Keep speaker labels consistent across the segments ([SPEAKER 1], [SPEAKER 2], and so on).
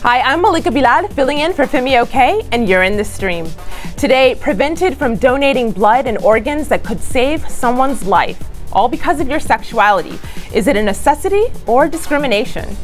[SPEAKER 1] Hi, I'm Malika Bilal, filling in for Femi OK, and you're in the stream. Today, prevented from donating blood and organs that could save someone's life, all because of your sexuality. Is it a necessity or discrimination?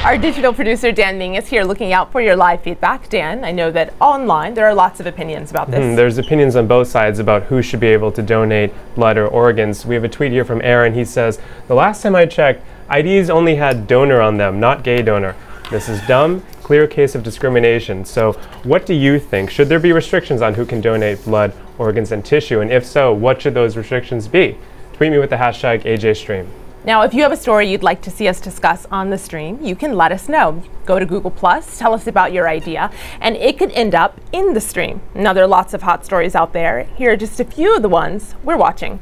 [SPEAKER 1] Our digital producer, Dan Ming, is here looking out for your live feedback. Dan, I know that online there are lots of opinions about this.
[SPEAKER 2] There's opinions on both sides about who should be able to donate blood or organs. We have a tweet here from Aaron. He says, the last time I checked, IDs only had donor on them, not gay donor. This is dumb, clear case of discrimination. So what do you think? Should there be restrictions on who can donate blood, organs, and tissue? And if so, what should those restrictions be? Tweet me with the hashtag AJStream.
[SPEAKER 1] Now, if you have a story you'd like to see us discuss on the stream, you can let us know. Go to Google+, tell us about your idea, and it could end up in the stream. Now, there are lots of hot stories out there. Here are just a few of the ones we're watching.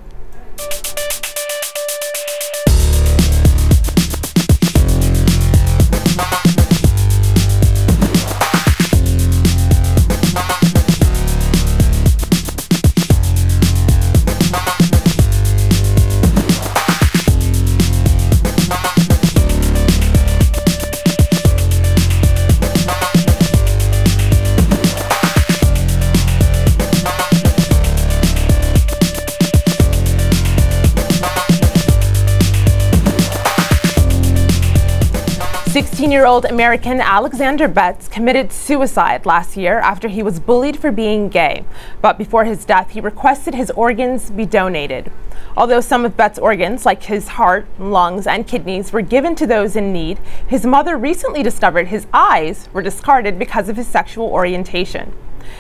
[SPEAKER 1] 16-year-old American Alexander Betts committed suicide last year after he was bullied for being gay. But before his death, he requested his organs be donated. Although some of Betts' organs, like his heart, lungs, and kidneys, were given to those in need, his mother recently discovered his eyes were discarded because of his sexual orientation.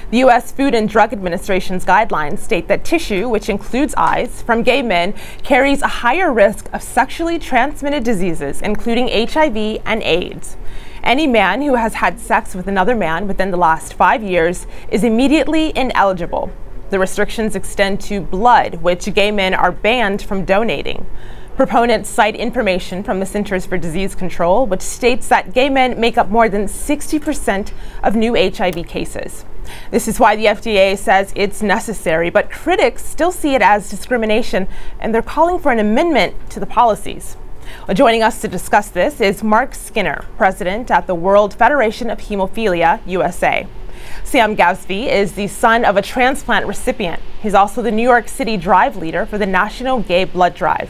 [SPEAKER 1] The U.S. Food and Drug Administration's guidelines state that tissue, which includes eyes, from gay men carries a higher risk of sexually transmitted diseases, including HIV and AIDS. Any man who has had sex with another man within the last 5 years is immediately ineligible. The restrictions extend to blood, which gay men are banned from donating. Proponents cite information from the Centers for Disease Control, which states that gay men make up more than 60% of new HIV cases. This is why the FDA says it's necessary, but critics still see it as discrimination, and they're calling for an amendment to the policies. Well, joining us to discuss this is Mark Skinner, president at the World Federation of Hemophilia, USA. Sam Gavsby is the son of a transplant recipient. He's also the New York City drive leader for the National Gay Blood Drive.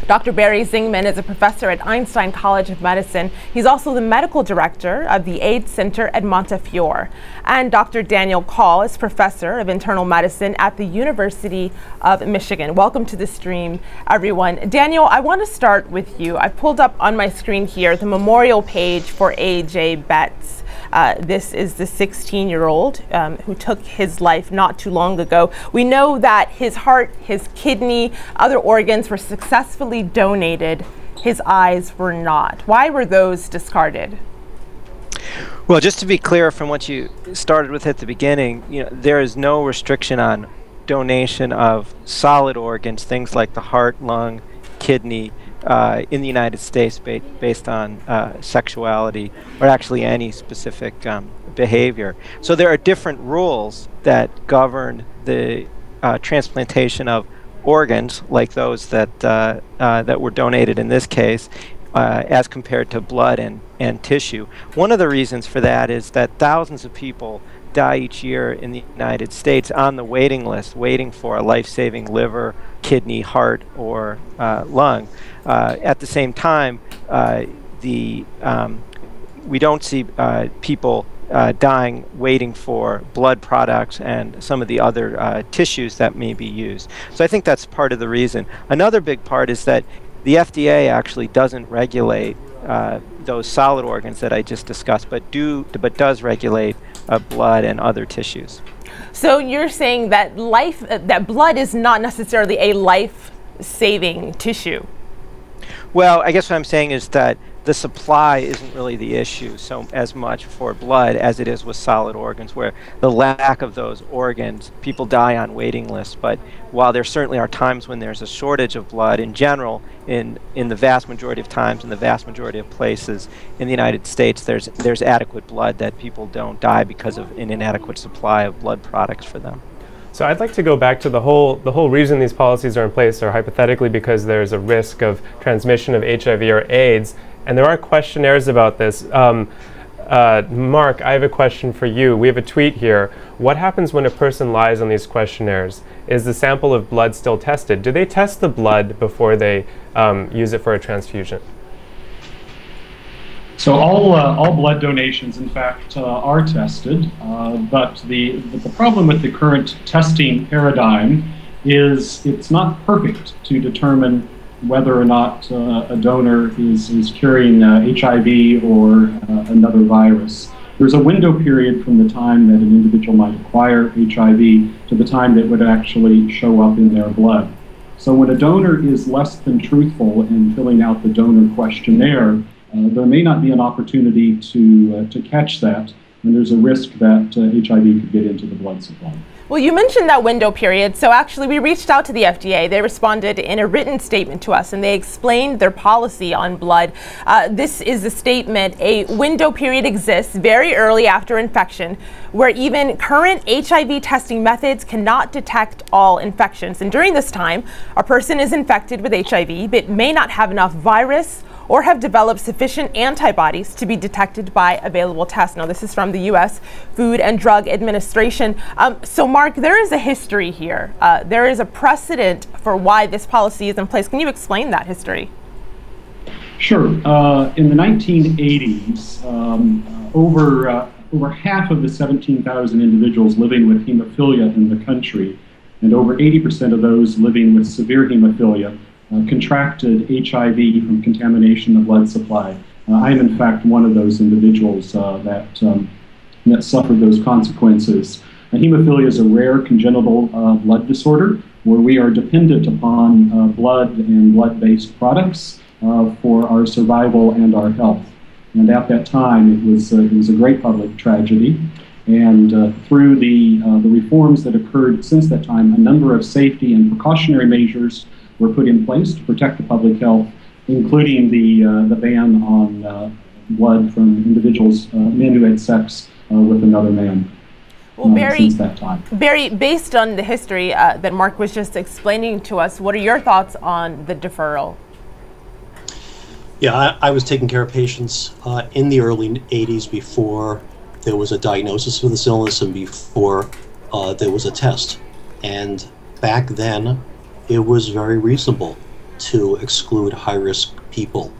[SPEAKER 1] Dr. Barry Zingman is a professor at Einstein College of Medicine. He's also the medical director of the AIDS Center at Montefiore. And Dr. Daniel Call is professor of internal medicine at the University of Michigan. Welcome to the stream, everyone. Daniel, I want to start with you. I pulled up on my screen here the memorial page for A.J. Betts. This is the 16-year-old who took his life not too long ago. We know that his heart, his kidney, other organs were successfully donated. His eyes were not. Why were those discarded?
[SPEAKER 3] Well, just to be clear from what you started with at the beginning, there is no restriction on donation of solid organs, things like the heart, lung, kidney, in the United States based on sexuality or actually any specific behavior. So there are different rules that govern the transplantation of organs, like those that were donated in this case, as compared to blood and tissue. One of the reasons for that is that thousands of people die each year in the United States on the waiting list, waiting for a life-saving liver, kidney, heart, or lung. At the same time, we don't see people dying waiting for blood products and some of the other tissues that may be used. So I think that's part of the reason. Another big part is that the FDA actually doesn't regulate those solid organs that I just discussed, but does regulate blood and other tissues.
[SPEAKER 1] So you're saying that that blood is not necessarily a life-saving tissue?
[SPEAKER 3] Well, I guess what I'm saying is that the supply isn't really the issue so as much for blood as it is with solid organs, where the lack of those organs, people die on waiting lists. But while there certainly are times when there's a shortage of blood, in general, in the vast majority of times, in the vast majority of places in the United States, there's adequate blood that people don't die because of an inadequate supply of blood products for them.
[SPEAKER 2] So I'd like to go back to the whole reason these policies are in place are hypothetically because there's a risk of transmission of HIV or AIDS, and there are questionnaires about this. Mark, I have a question for you. We have a tweet here. What happens when a person lies on these questionnaires? Is the sample of blood still tested? Do they test the blood before they use it for a transfusion?
[SPEAKER 4] So all blood donations, in fact, are tested, but the problem with the current testing paradigm is it's not perfect to determine whether or not a donor is carrying HIV or another virus. There's a window period from the time that an individual might acquire HIV to the time that it would actually show up in their blood. So when a donor is less than truthful in filling out the donor questionnaire, there may not be an opportunity to catch that, and there's a risk that HIV could get into the blood supply.
[SPEAKER 1] Well, you mentioned that window period, so actually we reached out to the FDA. They responded in a written statement to us, and they explained their policy on blood. This is a statement: a window period exists very early after infection, where even current HIV testing methods cannot detect all infections. And during this time, a person is infected with HIV, but may not have enough virus or have developed sufficient antibodies to be detected by available tests. Now, this is from the U.S. Food and Drug Administration. So, Mark, there is a history here. There is a precedent for why this policy is in place. Can you explain that history?
[SPEAKER 4] Sure. In the 1980s, over half of the 17,000 individuals living with hemophilia in the country, and over 80% of those living with severe hemophilia, contracted HIV from contamination of the blood supply. I am, in fact, one of those individuals that suffered those consequences. Hemophilia is a rare congenital blood disorder where we are dependent upon blood and blood-based products for our survival and our health. And at that time, it was a great public tragedy. And through the reforms that occurred since that time, a number of safety and precautionary measures were put in place to protect the public health, including the ban on blood from individuals, men who had sex with another man.
[SPEAKER 1] Well, Barry,
[SPEAKER 4] since that time.
[SPEAKER 1] Barry, based on the history that Mark was just explaining to us, what are your thoughts on the deferral?
[SPEAKER 5] Yeah, I was taking care of patients in the early 80s before there was a diagnosis for this illness and before there was a test. And back then, it was very reasonable to exclude high-risk people.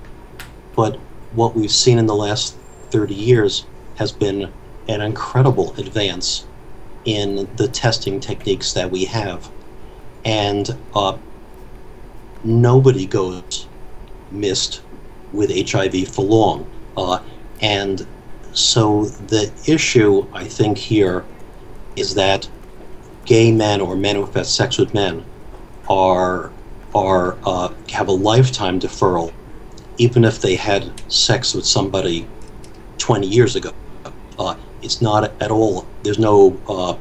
[SPEAKER 5] But what we've seen in the last 30 years has been an incredible advance in the testing techniques that we have. And nobody goes missed with HIV for long. And so the issue, I think, here is that gay men or men who've had sex with men have a lifetime deferral, even if they had sex with somebody 20 years ago. It's not at all. There's no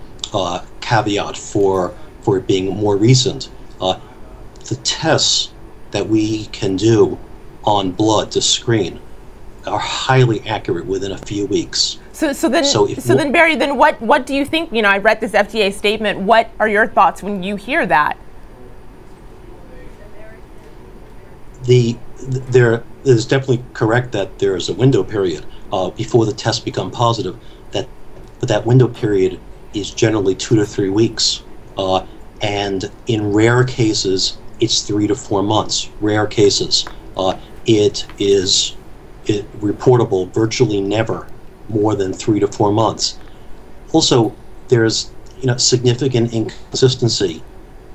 [SPEAKER 5] caveat for it being more recent. The tests that we can do on blood to screen are highly accurate within a few weeks.
[SPEAKER 1] So then, Barry, then what do you think? You know, I read this FDA statement. What are your thoughts when you hear that?
[SPEAKER 5] It is definitely correct that there is a window period before the tests become positive. But that window period is generally 2 to 3 weeks, and in rare cases, it's 3 to 4 months. Rare cases, it is reportable virtually never more than 3 to 4 months. Also, there's significant inconsistency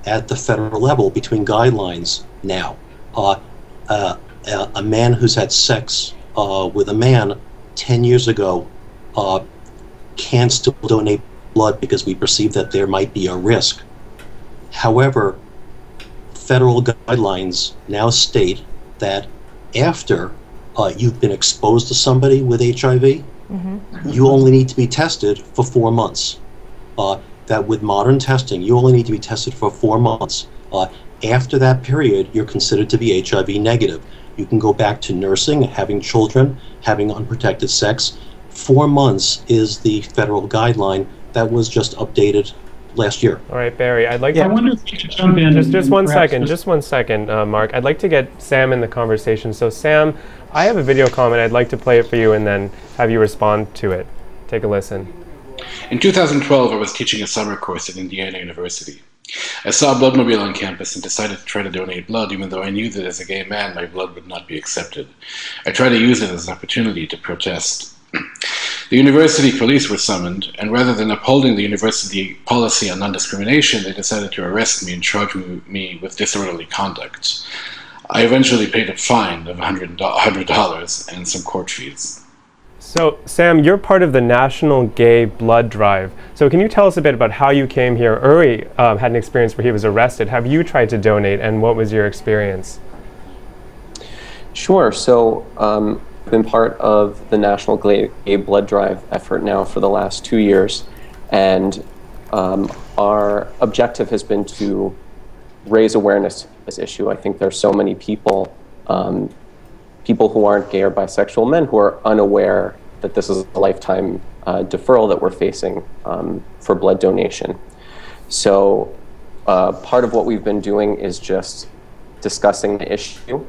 [SPEAKER 5] at the federal level between guidelines now. A man who's had sex with a man 10 years ago can still donate blood because we perceive that there might be a risk. However, federal guidelines now state that after you've been exposed to somebody with HIV, you only need to be tested for 4 months. That with modern testing, you only need to be tested for 4 months. After that period, you're considered to be HIV negative. You can go back to nursing, having children, having unprotected sex. 4 months is the federal guideline that was just updated last year.
[SPEAKER 2] All right, Barry, I'd like
[SPEAKER 4] I
[SPEAKER 2] to...
[SPEAKER 4] wonder if you should jump in.
[SPEAKER 2] Just one second, Mark. I'd like to get Sam in the conversation. So Sam, I have a video comment. I'd like to play it for you and then have you respond to it. Take a listen.
[SPEAKER 6] In 2012, I was teaching a summer course at Indiana University. I saw a bloodmobile on campus and decided to try to donate blood, even though I knew that as a gay man, my blood would not be accepted. I tried to use it as an opportunity to protest. The university police were summoned, and rather than upholding the university policy on non-discrimination, they decided to arrest me and charge me with disorderly conduct. I eventually paid a fine of $100 and some court fees.
[SPEAKER 2] So, Sam, you're part of the National Gay Blood Drive. So can you tell us a bit about how you came here? Uri had an experience where he was arrested. Have you tried to donate, and what was your experience?
[SPEAKER 7] Sure. So I've been part of the National Gay Blood Drive effort now for the last 2 years. And our objective has been to raise awareness of this issue. I think there's so many people who aren't gay or bisexual men who are unaware that this is a lifetime deferral that we're facing for blood donation. So part of what we've been doing is just discussing the issue.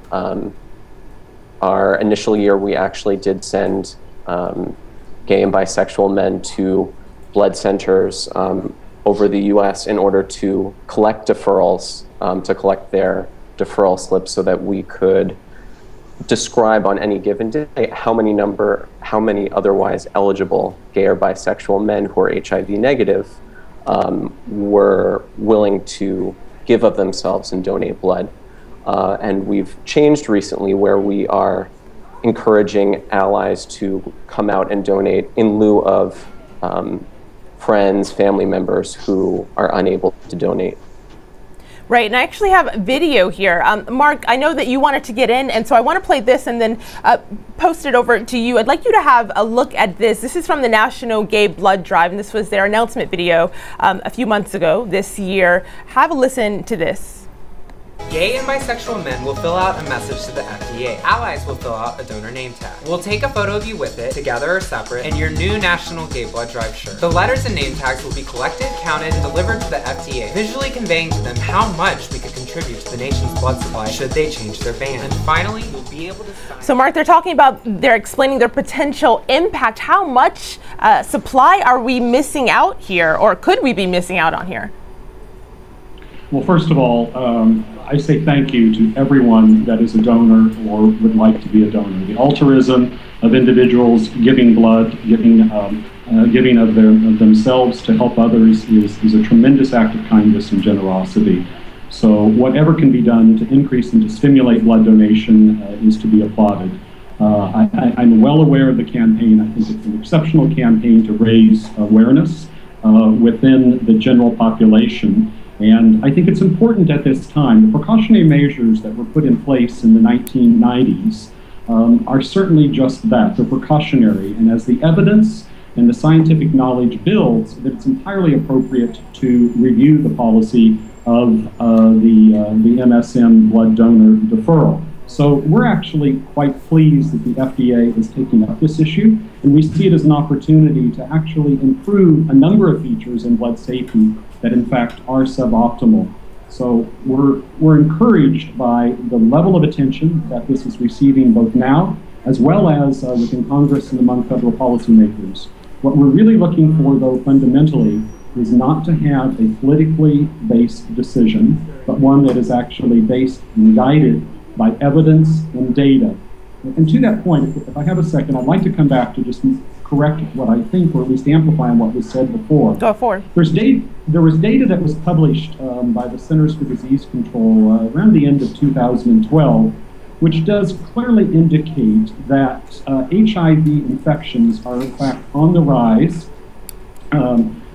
[SPEAKER 7] Our initial year, we actually did send gay and bisexual men to blood centers over the US in order to collect deferrals, to collect their deferral slips so that we could describe on any given day how many otherwise eligible gay or bisexual men who are HIV negative were willing to give of themselves and donate blood. And we've changed recently where we are encouraging allies to come out and donate in lieu of friends, family members who are unable to donate.
[SPEAKER 1] Right, and I actually have video here. Mark, I know that you wanted to get in, and so I want to play this and then post it over to you. I'd like you to have a look at this. This is from the National Gay Blood Drive, and this was their announcement video a few months ago this year. Have a listen to this.
[SPEAKER 8] Gay and bisexual men will fill out a message to the FDA. Allies will fill out a donor name tag. We'll take a photo of you with it, together or separate, in your new National Gay Blood Drive shirt. The letters and name tags will be collected, counted, and delivered to the FDA, visually conveying to them how much we could contribute to the nation's blood supply should they change their ban. And finally, you'll be able to sign.
[SPEAKER 1] So Mark, they're explaining their potential impact. How much supply are we missing out here, or could we be missing out on here?
[SPEAKER 4] Well, first of all, I say thank you to everyone that is a donor or would like to be a donor. The altruism of individuals giving blood, giving of themselves to help others is a tremendous act of kindness and generosity. So whatever can be done to increase and to stimulate blood donation is to be applauded. I'm well aware of the campaign. I think it's an exceptional campaign to raise awareness within the general population. And I think it's important at this time. The precautionary measures that were put in place in the 1990s are certainly just that. They're precautionary. And as the evidence and the scientific knowledge builds, that it's entirely appropriate to review the policy of the MSM blood donor deferral. So we're actually quite pleased that the FDA is taking up this issue, and we see it as an opportunity to actually improve a number of features in blood safety that in fact are suboptimal. So we're encouraged by the level of attention that this is receiving both now as well as within Congress and among federal policymakers. What we're really looking for, though, fundamentally, is not to have a politically based decision, but one that is actually based and guided by evidence and data. And to that point, if I have a second, I'd like to come back to just correct what I think, or at least amplify on what was said before.
[SPEAKER 1] Go forward.
[SPEAKER 4] There was data that was published by the Centers for Disease Control around the end of 2012, which does clearly indicate that HIV infections are in fact on the rise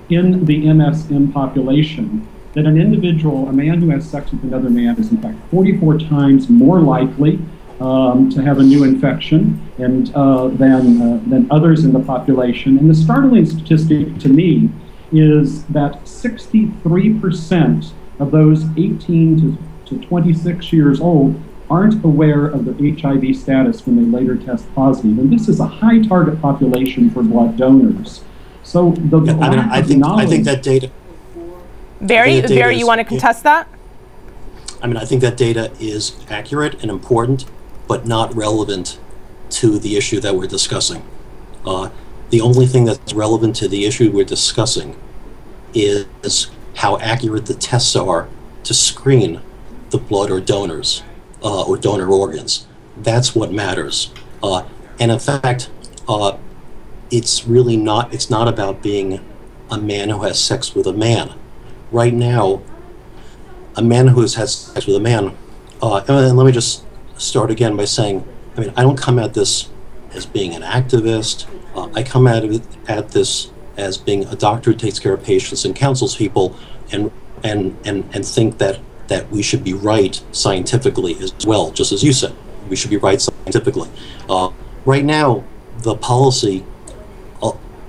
[SPEAKER 4] in the MSM population. That an individual, a man who has sex with another man, is in fact 44 times more likely to have a new infection and than others in the population. And the startling statistic to me is that 63% of those 18 to 26 years old aren't aware of their HIV status when they later test positive. And this is a high target population for blood donors. So the
[SPEAKER 5] I think that data.
[SPEAKER 1] Barry, you want to contest that?
[SPEAKER 5] I mean, I think that data is accurate and important, but not relevant to the issue that we're discussing. The only thing that's relevant to the issue we're discussing is how accurate the tests are to screen the blood or donors or donor organs. That's what matters. And in fact, it's not about being a man who has sex with a man. Right now, a man who has had sex with a man, and let me just start again by saying, I mean, I don't come at this as being an activist. I come at this as being a doctor who takes care of patients and counsels people, and think that we should be right scientifically as well, just as you said. We should be right scientifically. Right now, the policy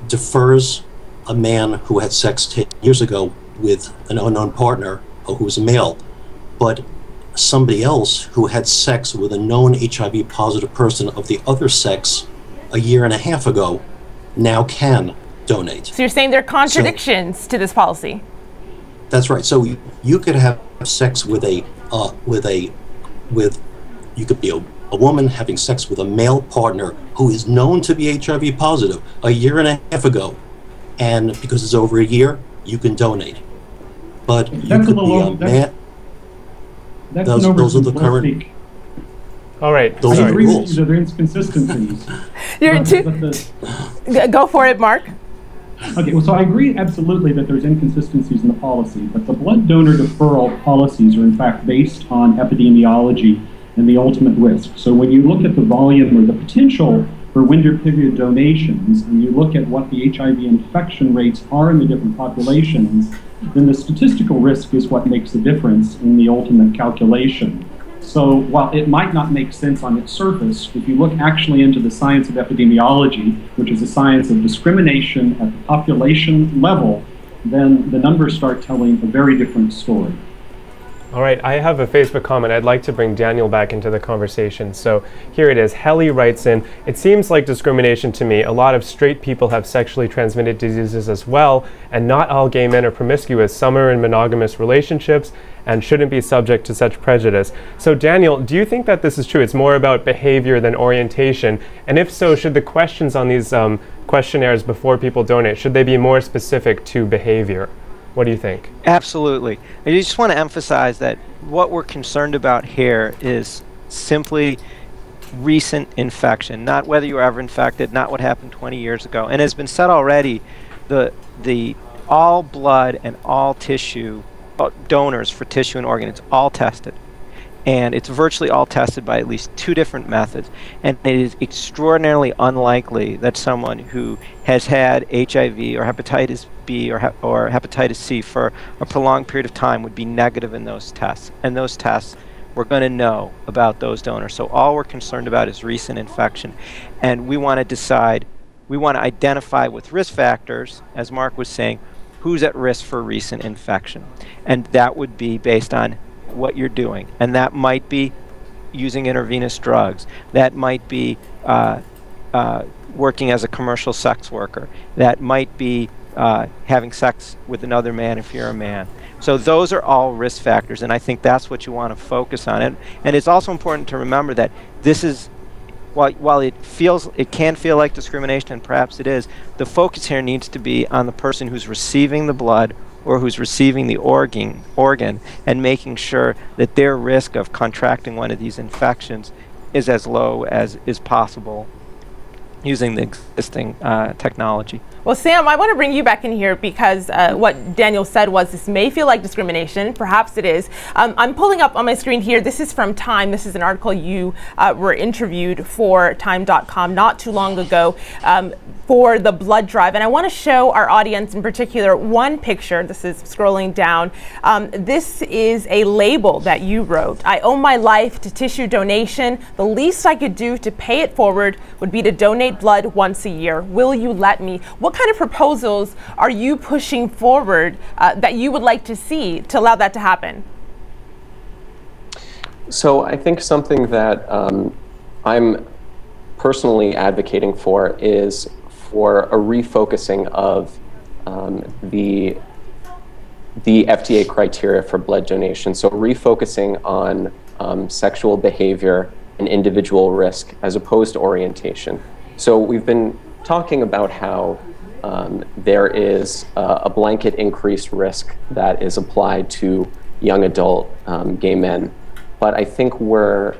[SPEAKER 5] defers a man who had sex 10 years ago with an unknown partner who was a male, but somebody else who had sex with a known HIV positive person of the other sex a year and a half ago now can donate.
[SPEAKER 1] So you're saying there are contradictions to this policy?
[SPEAKER 5] That's right. So you could have sex with you could be a woman having sex with a male partner who is known to be HIV positive a year and a half ago, and because it's over a year, you can donate. But you could be a man. Those are the current.
[SPEAKER 2] All right.
[SPEAKER 5] Those are the rules.
[SPEAKER 4] There are inconsistencies.
[SPEAKER 1] Go for it, Mark.
[SPEAKER 4] Okay, well, so I agree absolutely that there's inconsistencies in the policy, but the blood donor deferral policies are in fact based on epidemiology and the ultimate risk. So when you look at the volume or the potential for winter period donations, and you look at what the HIV infection rates are in the different populations, then the statistical risk is what makes the difference in the ultimate calculation. So while it might not make sense on its surface, if you look actually into the science of epidemiology, which is a science of discrimination at the population level, then the numbers start telling a very different story.
[SPEAKER 2] All right, I have a Facebook comment. I'd like to bring Daniel back into the conversation. So here it is. Helly writes in, it seems like discrimination to me. A lot of straight people have sexually transmitted diseases as well, and not all gay men are promiscuous. Some are in monogamous relationships and shouldn't be subject to such prejudice. So Daniel, do you think that this is true? It's more about behavior than orientation. And if so, should the questions on these questionnaires before people donate, should they be more specific to behavior? What do you think?
[SPEAKER 3] Absolutely. I just want to emphasize that what we're concerned about here is simply recent infection, not whether you were ever infected, not what happened 20 years ago. And as has been said already, the all blood and all tissue donors for tissue and organ, it's all tested. And it's virtually all tested by at least 2 different methods. And it is extraordinarily unlikely that someone who has had HIV or hepatitis B or hepatitis C for a prolonged period of time would be negative in those tests. And those tests, we're going to know about those donors. So all we're concerned about is recent infection. And we want to decide, we want to identify with risk factors, as Mark was saying, who's at risk for recent infection. And that would be based on what you're doing, and that might be using intravenous drugs, that might be working as a commercial sex worker, that might be having sex with another man if you're a man. So those are all risk factors, and I think that's what you want to focus on. And it's also important to remember that this is, while it can feel like discrimination, and perhaps it is, the focus here needs to be on the person who's receiving the blood or who's receiving the organ, and making sure that their risk of contracting one of these infections is as low as is possible using the existing technology.
[SPEAKER 1] Well, Sam, I want to bring you back in here because what Daniel said was this may feel like discrimination. Perhaps it is. I'm pulling up on my screen here. This is from Time. This is an article you were interviewed for Time.com not too long ago for the blood drive. And I want to show our audience in particular one picture. This is scrolling down. This is a label that you wrote. I owe my life to tissue donation. The least I could do to pay it forward would be to donate blood once a year. Will you let me? What kind of proposals are you pushing forward that you would like to see to allow that to happen?
[SPEAKER 7] So I think something that I'm personally advocating for is for a refocusing of the the FDA criteria for blood donation. So refocusing on sexual behavior and individual risk as opposed to orientation. So we've been talking about how there is a blanket increased risk that is applied to young adult gay men. But I think we're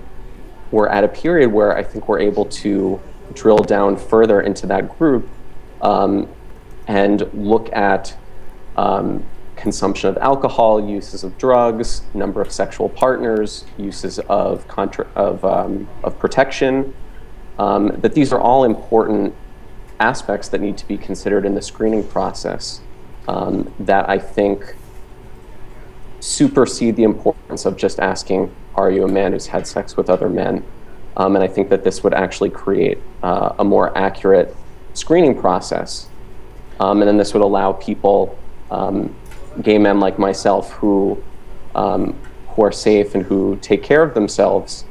[SPEAKER 7] at a period where I think we're able to drill down further into that group and look at consumption of alcohol, uses of drugs, number of sexual partners, uses of protection, that these are all important aspects that need to be considered in the screening process that I think supersede the importance of just asking, are you a man who's had sex with other men? And I think that this would actually create a more accurate screening process. And then this would allow people, gay men like myself, who are safe and who take care of themselves,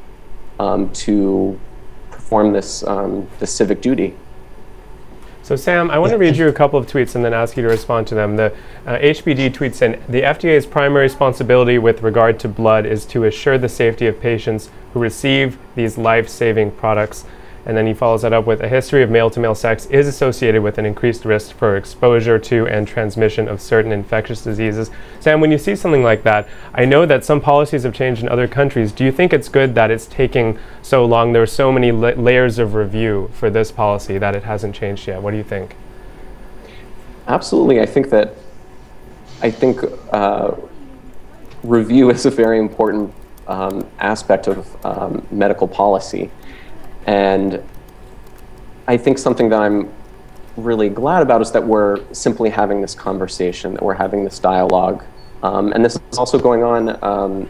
[SPEAKER 7] to perform this civic duty.
[SPEAKER 2] So Sam, I want to read you a couple of tweets and then ask you to respond to them. The HBD tweets in, the FDA's primary responsibility with regard to blood is to assure the safety of patients who receive these life-saving products. And then he follows that up with, a history of male-to-male sex is associated with an increased risk for exposure to and transmission of certain infectious diseases. Sam, when you see something like that, I know that some policies have changed in other countries. Do you think it's good that it's taking so long? There are so many layers of review for this policy that it hasn't changed yet. What do you think?
[SPEAKER 7] Absolutely. I think review is a very important aspect of medical policy. And I think something that I'm really glad about is that we're simply having this conversation, that we're having this dialogue. And this is also going on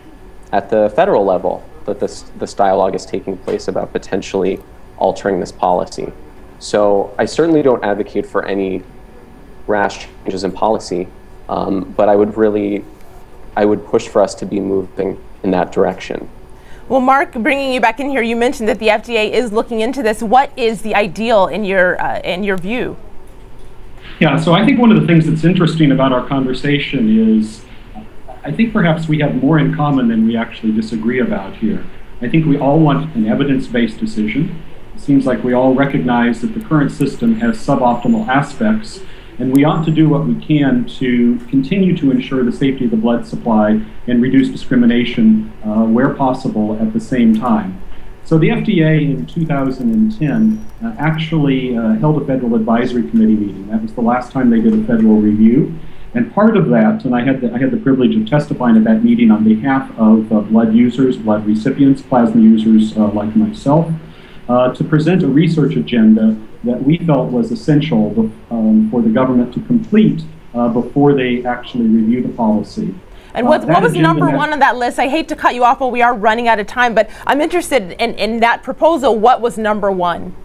[SPEAKER 7] at the federal level, that this dialogue is taking place about potentially altering this policy. So I certainly don't advocate for any rash changes in policy, but I would push for us to be moving in that direction.
[SPEAKER 1] Well, Mark, bringing you back in here, you mentioned that the FDA is looking into this. What is the ideal in your view?
[SPEAKER 4] Yeah, so I think one of the things that's interesting about our conversation is I think perhaps we have more in common than we actually disagree about here. I think we all want an evidence-based decision. It seems like we all recognize that the current system has suboptimal aspects, and we ought to do what we can to continue to ensure the safety of the blood supply and reduce discrimination where possible at the same time. So the FDA in 2010 actually held a federal advisory committee meeting. That was the last time they did a federal review. And part of that, and I had the privilege of testifying at that meeting on behalf of blood users, blood recipients, plasma users like myself, to present a research agenda that we felt was essential for the government to complete before they actually review the policy.
[SPEAKER 1] And what was number one on that list? I hate to cut you off, but we are running out of time, but I'm interested in that proposal. What was number one?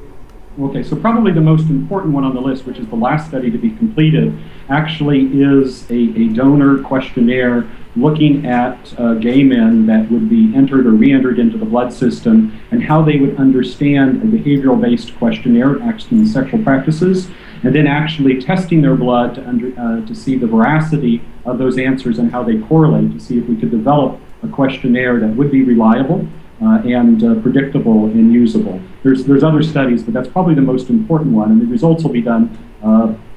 [SPEAKER 4] Okay, so probably the most important one on the list, which is the last study to be completed, actually is a donor questionnaire looking at gay men that would be entered or re-entered into the blood system and how they would understand a behavioral-based questionnaire asking sexual practices, and then actually testing their blood to see the veracity of those answers and how they correlate, to see if we could develop a questionnaire that would be reliable and predictable and usable. There's other studies, but that's probably the most important one, and the results will be done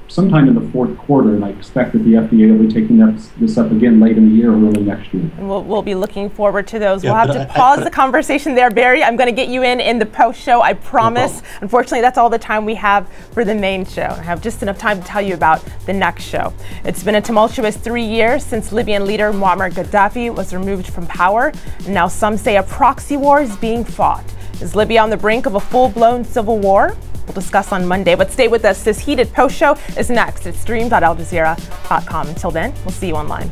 [SPEAKER 4] sometime in the fourth quarter, and I expect that the FDA will be taking this up again late in the year or early next year.
[SPEAKER 1] And we'll be looking forward to those.
[SPEAKER 5] Yeah,
[SPEAKER 1] we'll have to pause the conversation there, Barry. I'm going to get you in the post show, I promise. No, unfortunately, that's all the time we have for the main show. I have just enough time to tell you about the next show. It's been a tumultuous 3 years since Libyan leader Muammar Gaddafi was removed from power, and now some say a proxy war is being fought. Is Libya on the brink of a full-blown civil war? We'll discuss on Monday, but stay with us. This heated post show is next at stream.aljazeera.com. Until then, we'll see you online.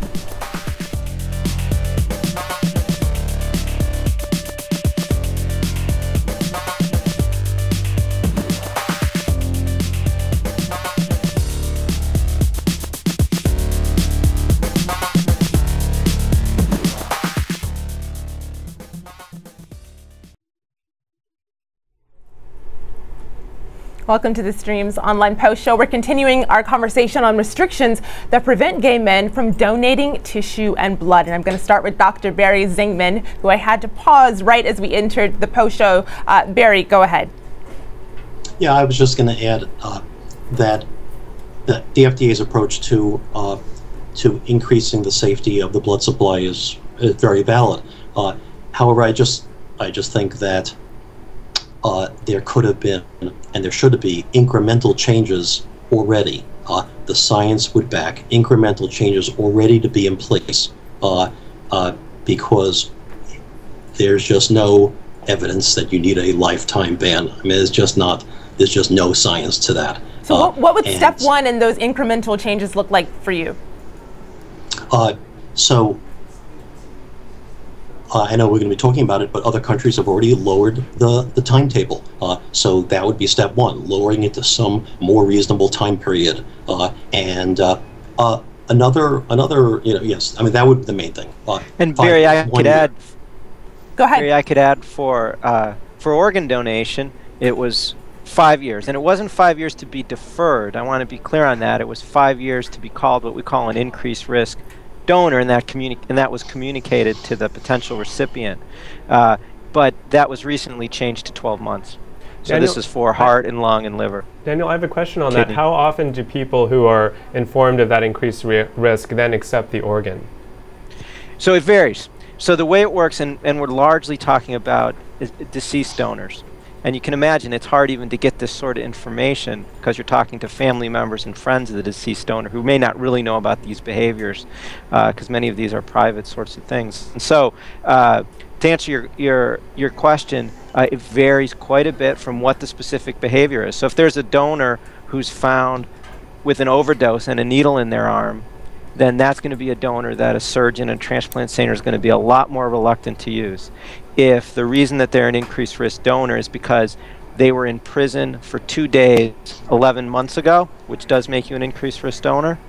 [SPEAKER 1] Welcome to the Streams online post show. We're continuing our conversation on restrictions that prevent gay men from donating tissue and blood. And I'm going to start with Dr. Barry Zingman, who I had to pause right as we entered the post show. Barry, go ahead.
[SPEAKER 5] Yeah, I was just going to add that the FDA's approach to increasing the safety of the blood supply is very valid. However, I just think that there could have been, and there should be, incremental changes already. The science would back incremental changes already to be in place, because there's just no evidence that you need a lifetime ban. I mean, there's just no science to that.
[SPEAKER 1] So what would step one in those incremental changes look like for you?
[SPEAKER 5] I know we're going to be talking about it, but other countries have already lowered the timetable. So that would be step one, lowering it to some more reasonable time period. Another, yes, I mean, that would be the main thing.
[SPEAKER 3] And Barry, I could add.
[SPEAKER 1] Go ahead.
[SPEAKER 3] Barry, I could add for organ donation, it was 5 years, and it wasn't 5 years to be deferred. I want to be clear on that. It was 5 years to be called what we call an increased risk donor, and that was communicated to the potential recipient. But that was recently changed to 12 months. So Daniel, this is for heart and lung and liver.
[SPEAKER 2] Daniel, I have a question on that. How often do people who are informed of that increased risk then accept the organ?
[SPEAKER 3] So it varies. So the way it works, and we're largely talking about deceased donors. And you can imagine it's hard even to get this sort of information because you're talking to family members and friends of the deceased donor who may not really know about these behaviors, because many of these are private sorts of things. And so to answer your question, it varies quite a bit from what the specific behavior is. So if there's a donor who's found with an overdose and a needle in their arm, then that's going to be a donor that a surgeon and transplant center is going to be a lot more reluctant to use. If the reason that they're an increased risk donor is because they were in prison for 2 days 11 months ago, which does make you an increased risk donor,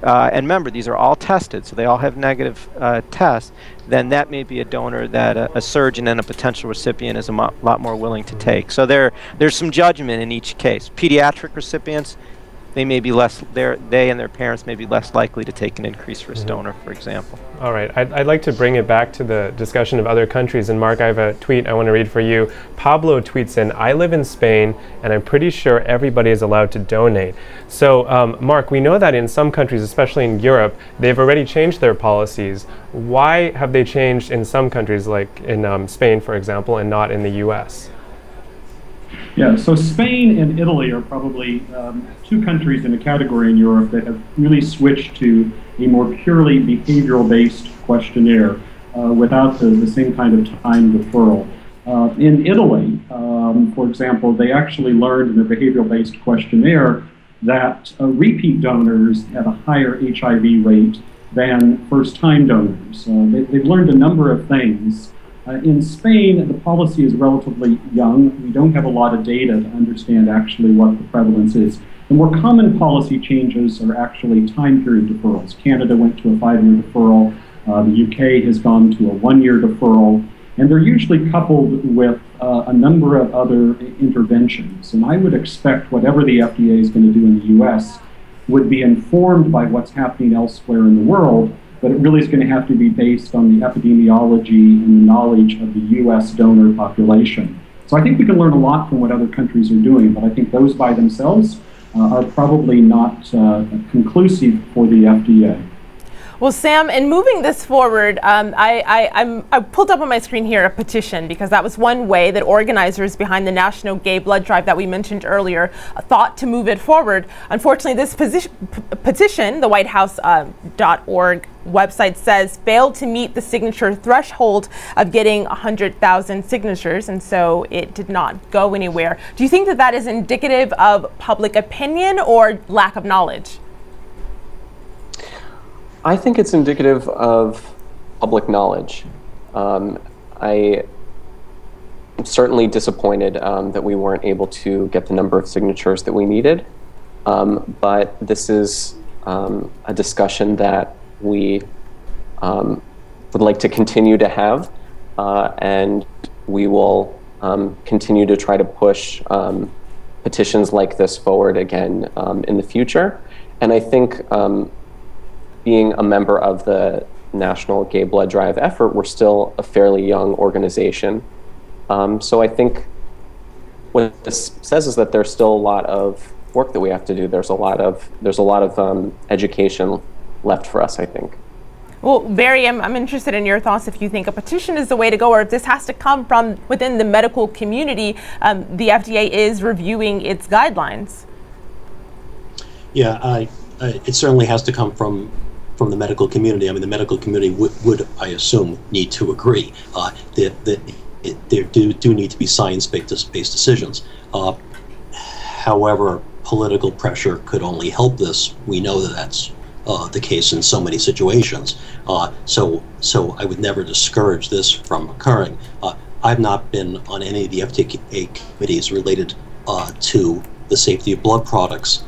[SPEAKER 3] and remember, these are all tested, so they all have negative tests, then that may be a donor that a surgeon and a potential recipient is a lot more willing to take. So there's some judgment in each case. Pediatric recipients, they may be less, they and their parents may be less likely to take an increased risk donor, for example.
[SPEAKER 2] All right, I'd like to bring it back to the discussion of other countries. And Mark, I have a tweet I want to read for you. Pablo tweets in, I live in Spain, and I'm pretty sure everybody is allowed to donate. So, Mark, we know that in some countries, especially in Europe, they've already changed their policies. Why have they changed in some countries, like in Spain, for example, and not in the US?
[SPEAKER 4] Yeah, so Spain and Italy are probably two countries in a category in Europe that have really switched to a more purely behavioral-based questionnaire without the same kind of time deferral. In Italy, for example, they actually learned in their behavioral-based questionnaire that repeat donors have a higher HIV rate than first-time donors. They've learned a number of things. In Spain, the policy is relatively young. We don't have a lot of data to understand actually what the prevalence is. The more common policy changes are actually time period deferrals. Canada went to a 5-year deferral. The UK has gone to a 1-year deferral. And they're usually coupled with a number of other interventions. And I would expect whatever the FDA is going to do in the US would be informed by what's happening elsewhere in the world, but it really is going to have to be based on the epidemiology and the knowledge of the US donor population. So I think we can learn a lot from what other countries are doing, but I think those by themselves are probably not conclusive for the FDA.
[SPEAKER 1] Well, Sam, in moving this forward, I pulled up on my screen here a petition, because that was one way that organizers behind the National Gay Blood Drive that we mentioned earlier thought to move it forward. Unfortunately, this petition, the whitehouse.org website says, failed to meet the signature threshold of getting 100,000 signatures, and so it did not go anywhere. Do you think that that is indicative of public opinion or lack of knowledge?
[SPEAKER 7] I think it's indicative of public knowledge. I am certainly disappointed that we weren't able to get the number of signatures that we needed, but this is a discussion that we would like to continue to have, and we will continue to try to push petitions like this forward again in the future. And I think being a member of the National Gay Blood Drive effort, we're still a fairly young organization. So I think what this says is that there's still a lot of work that we have to do. There's a lot of education left for us, I think.
[SPEAKER 1] Well, Barry, I'm interested in your thoughts if you think a petition is the way to go, or if this has to come from within the medical community. The FDA is reviewing its guidelines.
[SPEAKER 5] Yeah, it certainly has to come from the medical community. I mean, the medical community would I assume, need to agree that there do need to be science-based decisions. However, political pressure could only help this. We know that that's the case in so many situations. So I would never discourage this from occurring. I've not been on any of the FDA committees related to the safety of blood products,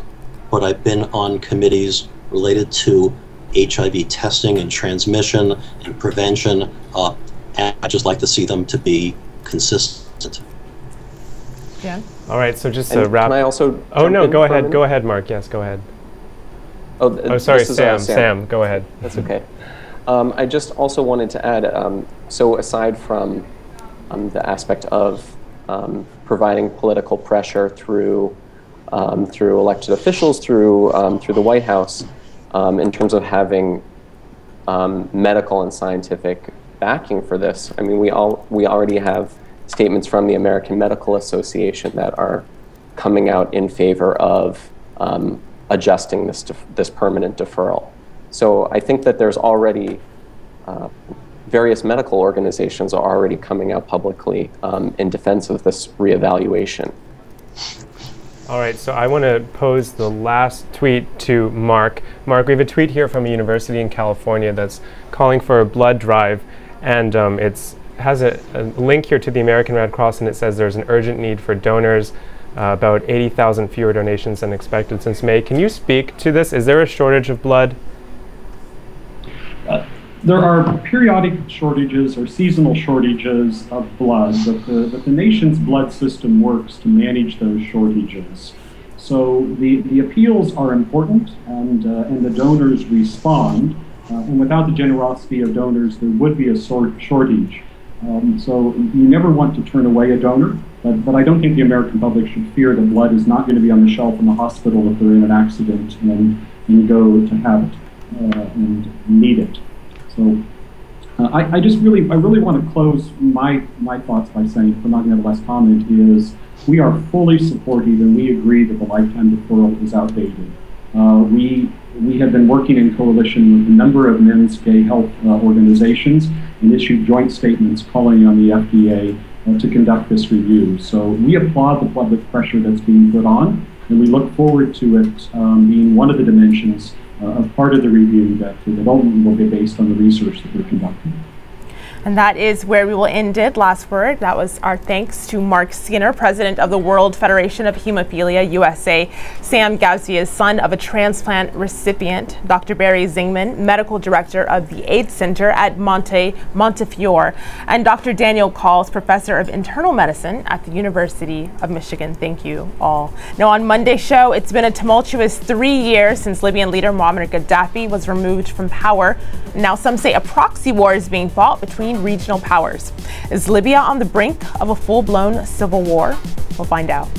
[SPEAKER 5] but I've been on committees related to HIV testing and transmission and prevention, and I'd just like to see them to be consistent.
[SPEAKER 1] Yeah.
[SPEAKER 2] All right, so just to wrap.
[SPEAKER 7] Can I also?
[SPEAKER 2] Oh no, go ahead. Go ahead, Mark. Yes, go ahead. Oh, sorry, Sam. Sam, go ahead.
[SPEAKER 7] That's okay. I just also wanted to add. So aside from the aspect of providing political pressure through elected officials, through the White House, in terms of having medical and scientific backing for this, I mean, we already have statements from the American Medical Association that are coming out in favor of adjusting this permanent deferral. So I think that there's already various medical organizations are already coming out publicly in defense of this reevaluation.
[SPEAKER 2] All right, so I want to pose the last tweet to Mark. Mark, we have a tweet here from a university in California that's calling for a blood drive, and it has a link here to the American Red Cross, and it says there's an urgent need for donors, about 80,000 fewer donations than expected since May. Can you speak to this? Is there a shortage of blood?
[SPEAKER 4] There are periodic shortages or seasonal shortages of blood, but the nation's blood system works to manage those shortages. So the appeals are important, and the donors respond. And without the generosity of donors, there would be a shortage. So you never want to turn away a donor, but I don't think the American public should fear that blood is not going to be on the shelf in the hospital if they're in an accident and go to have it and need it. So I really want to close my thoughts by saying, if we're not going to have last comment, is we are fully supportive and we agree that the lifetime deferral is outdated. We have been working in coalition with a number of men's gay health organizations and issued joint statements calling on the FDA to conduct this review. So we applaud the public pressure that's being put on, and we look forward to it being one of the dimensions of part of the review that ultimately will be based on the research that we're conducting.
[SPEAKER 1] And that is where we will end it. Last word. That was our thanks to Mark Skinner, president of the World Federation of Hemophilia USA, Sam Gauzia's son of a transplant recipient, Dr. Barry Zingman, medical director of the AIDS Center at Montefiore, and Dr. Daniel Calls, professor of internal medicine at the University of Michigan. Thank you all. Now, on Monday's show, it's been a tumultuous 3 years since Libyan leader Muammar Gaddafi was removed from power. Now, some say a proxy war is being fought between regional powers. Is Libya on the brink of a full-blown civil war? We'll find out.